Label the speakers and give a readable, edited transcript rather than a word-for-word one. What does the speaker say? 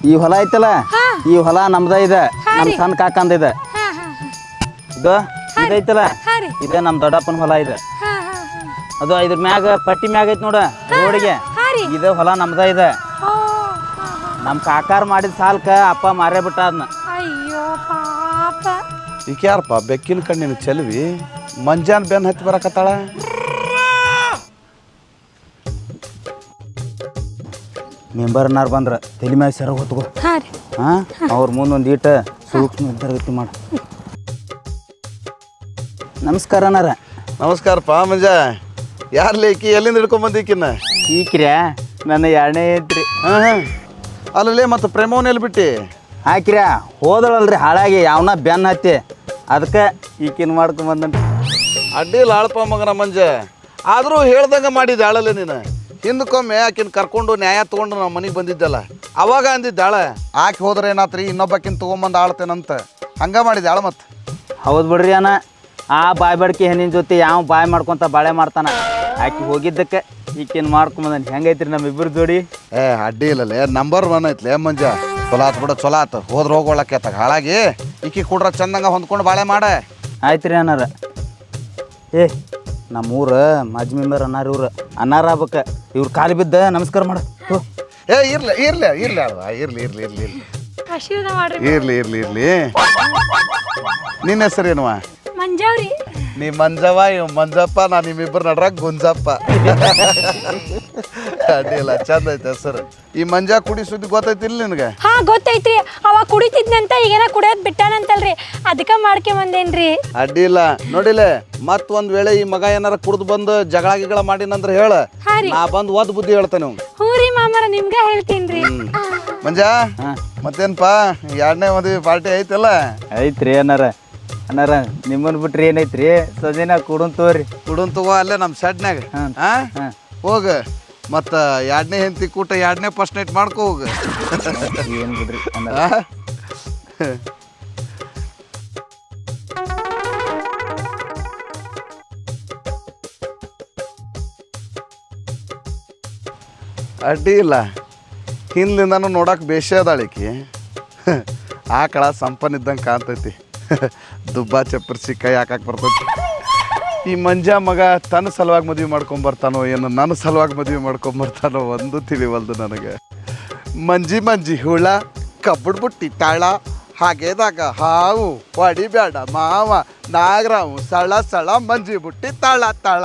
Speaker 1: ಈ ಹೊಲ ಐತಲ್ಲ ಈ ಹೊಲ ನಮ್ದ ಇದೆ ನಮ್ಮ ಸಣ್ಣ ಕಾಕಂದ ಇದೆ ಇದು ಇದೈತಲ್ಲ ಇದೇ ನಮ್ಮ ದೊಡ್ಡಪ್ಪನ ಹೊಲ ಇದೆ ಅದು ಇದ್ರ ಮ್ಯಾಗ ಪಟ್ಟಿ ಮ್ಯಾಗ ಐತಿ ನೋಡ ರೋಡಿಗೆ ಇದು ಹೊಲ ನಮ್ದ ಇದೆ ನಮ್ಮ ಕಾಕಾರ ಮಾಡಿದ ಸಾಲ್ಕ ಅಪ್ಪ ಮಾರೇ ಬಿಟ್ಟ ಅದನ್ನ
Speaker 2: ಅಯ್ಯೋ ಪಾಪ
Speaker 3: ಈಗ ಯಾರಪ್ಪ ಬೆಕ್ಕಿನ ಕಣ್ಣಿನ ಚೆಲುವಿ ಮಂಜಾನ್ ಬೆನ್ ಹತ್ತಿ ಬರಕತ್ತಾಳ
Speaker 1: ಮೆಂಬರ್ನಾರು ಬಂದ್ರ ತಲೆ ಮ್ಯಾಗ ಸೆರ ಹೊತ್ಕೋ ಹಾಂ ಅವ್ರ ಮುಂದೊಂದು ಈಟ ಸೂಕ್ಷ್ಮ ತರಗತಿ ಮಾಡು ನಮಸ್ಕಾರ ಅಣ್ಣಾರ
Speaker 3: ನಮಸ್ಕಾರಪ್ಪ ಮಂಜ ಯಾರ್ಲಿ ಈಕಿ ಎಲ್ಲಿಂದ ಹಿಡ್ಕೊಂಬಂದಿಕಿನ್ನ
Speaker 1: ಈಕ್ರ್ಯಾ ನನ್ನ ಎರಡನೇ ಐತ್ರಿ
Speaker 3: ಹಾಂ ಅಲ್ಲೇ ಮತ್ತು ಪ್ರೇಮವನ್ನ ಎಲ್ಲಿ ಬಿಟ್ಟು
Speaker 1: ಹಾಕಿರ್ಯಾ ಹೋದಳಲ್ರಿ ಹಾಳಾಗಿ ಯಾವನ ಬೆನ್ನ ಹತ್ತಿ ಅದಕ್ಕೆ ಈಕಿನ ಮಾಡ್ಕೊಂಬಂದನ್ರಿ
Speaker 3: ಅಡ್ಡಿಲ್ಲ ಆಳಪ್ಪ ಮಗನ ಮಂಜ ಆದರೂ ಹೇಳ್ದಂಗೆ ಮಾಡಿದ್ದೆ ಆಳಲ್ಲ ನೀನು ಹಿಂದಕ್ಕೊಮ್ಮೆ ಆಕಿನ ಕರ್ಕೊಂಡು ನ್ಯಾಯ ತೊಗೊಂಡು ನಾವು ಮನೆಗೆ ಬಂದಿದ್ದಲ್ಲ ಅವಾಗ ಅಂದಿದ್ದಾಳ ಆಕೆ ಹೋದ್ರೆ ಏನಾತ್ರಿ ಇನ್ನೊಬ್ಬಾಕಿನ ತೊಗೊಂಬಂದು ಆಳ್ತೇನಂತ ಹಂಗೆ ಮಾಡಿದ್ದೆ ಆಳ ಮತ್ತೆ
Speaker 1: ಹೌದು ಬಿಡ್ರಿ ಅಣ್ಣ ಆ ಬಾಯ್ ಬಡ್ಕಿ ಹೆಣ್ಣಿನ ಜೊತೆ ಯಾವ ಬಾಯ್ ಮಾಡ್ಕೊತ ಬಾಳೆ ಮಾಡ್ತಾನ ಆಕಿ ಹೋಗಿದ್ದಕ್ಕೆ ಈಕಿನ ಮಾಡ್ಕೊಂಬಂದನ್ ಹೆಂಗೈತ್ರಿ ನಮ್ಮಿಬ್ಬರು ಜೋಡಿ
Speaker 3: ಅಡ್ಡಿ ಇಲ್ಲಲೇ ನಂಬರ್ 1 ಐತ್ಲೇ ಮಂಜ ಚೊಲೋ ಆತು ಬಿಡ ಚೊಲೋ ಆತು ಹೋದ್ರೆ ಹೋಗೋಳಕ್ಕೆ ಆತ ಹಾಳಾಗಿ ಈಕಿ ಕೂಡ್ರ ಚಂದಂಗ ಹೊಂದ್ಕೊಂಡು ಬಾಳೆ ಮಾಡ
Speaker 1: ಆಯ್ತು ರೀ ಅನ್ನಾರ ಏ ನಮ್ಮೂರ ಮಾಜಿ ಮೆಂಬರ್ ಅನ್ನಾರ ಇವ್ರು ಅನ್ನಾರ ಆಗ್ಬೇಕ ಇವ್ರ ಕಾಲು ಬಿದ್ದ ನಮಸ್ಕಾರ ಮಾಡ
Speaker 3: ಇರ್ಲಿ ಇರ್ಲಿ ಇರ್ಲಿ ಅಲ್ವಾ ಇರ್ಲಿ ಇರ್ಲಿ ಇರ್ಲಿ ಇರ್ಲಿ
Speaker 2: ಆಶೀರ್ವಾದ ಮಾಡ್ರಿ
Speaker 3: ಇರ್ಲಿ ಇರ್ಲಿ ಇರ್ಲಿ ನಿನ್ನ ಹೆಸರೇನುವ
Speaker 2: ಮಂಜಾವ್ರಿ
Speaker 3: ನೀ ಮಂಜವ್ವ ಇವ್ ಮಂಜಪ್ಪ ನಾ ನಿಮ್ಮಿಬ್ಬರು ನಡ್ರಾಗ ಗುಂಜಪ್ಪ ಅಡ್ಡಿಲ್ಲ ಚಂದ ಐತೆ ಹೆಸರು ಈ ಮಂಜ ಕುಡಿ ಸುದ್ದಿ ಗೊತ್ತೈತಿಲ್ಲ ನಿನಗೆ
Speaker 2: ಹಾ ಗೊತ್ತೈತ್ರಿ ಅವ ಕುಡಿತಿದ್ನಂತ ಈಗೇನ ಕುಡಿಯೋದ್ ಬಿಟ್ಟಾನಂತಲ್ರಿ ಅದಕ್ಕೆ ಮಾಡ್ಕೊಂಬಂದೇನ್ರಿ
Speaker 3: ಅಡ್ಡಿಲ್ಲ ನೋಡಿಲೆ ಮತ್ ಒಂದ್ ವೇಳೆ ಈ ಮಗ ಏನಾರ ಕುಡ್ದು ಬಂದು ಜಗಳ ಗಿಗಳ ಮಾಡಿನಂದ್ರ ಹೇಳ ನಾ ಬಂದು ಒದ್ ಬುದ್ಧಿ ಹೇಳ್ತೇನೆ ಅವ್ನು
Speaker 2: ಹ್ಞೂ ರೀ ಮಾಮರ ನಿಮ್ಗ ಹೇಳ್ತೀನ್ರಿ
Speaker 3: ಮಂಜ ಮತ್ತೇನಪ್ಪ ಎರಡನೇ ಮದುವೆ ಪಾರ್ಟಿ ಐತಲ್ಲ
Speaker 1: ಐತ್ರಿ ಅನ್ನಾರ ಅನ್ನಾರ ನಿಮ್ಮನ್ ಬಿಟ್ರಿ ಏನೈತ್ರಿ ಸದಿನ ಕುಡನ್ ತೋರಿ
Speaker 3: ಕುಡನ್ ತಗೋ ಅಲ್ಲೇ ನಮ್ಮ ಶೆಡ್ನ್ಯಾಗ ಹೋಗ ಮತ್ತ ಎರಡನೇ ಹೆಂಡತಿ ಕೂಟ ಎರಡನೇ ಫಸ್ಟ್ ನೈಟ್ ಮಾಡ್ಕೋ ಹೋಗ
Speaker 1: ಏನ್ ಬಿಡ್ರಿ
Speaker 3: ಅಡ್ಡಿ ಇಲ್ಲ ಹಿಂದ್ಲಿಂದನೂ ನೋಡಕ್ಕೆ ಬೇಷ ಅದಾಳಿಕಿ ಆಕಳ ಸಂಪನ್ನಿದ್ದಂಗೆ ಕಾಣ್ತೈತಿ ದುಬ್ಬ ಚಪ್ಪರ್ಸಿ ಕೈ ಹಾಕಕ್ಕೆ ಬರ್ತೈತಿ ಈ ಮಂಜ ಮಗ ತನ್ನ ಸಲುವಾಗಿ ಮದುವೆ ಮಾಡ್ಕೊಂಬರ್ತಾನೋ ಏನು ನನ್ನ ಸಲುವಾಗಿ ಮದುವೆ ಮಾಡ್ಕೊಂಬರ್ತಾನೋ ಒಂದು ತಿಳಿವಲ್ದು ನನಗೆ ಮಂಜಿ ಮಂಜಿ ಹುಳ ಕಬ್ಬಡ್ ಬುಟ್ಟಿ ತಾಳ ಹಾಗೇದಾಗ ಹಾವು ಹೊಡಿಬೇಡ ಮಾವ ನಾಗರಾವು ಸಳ ಸಳ ಮಂಜಿ ಬುಟ್ಟಿ ತಾಳ ತಾಳ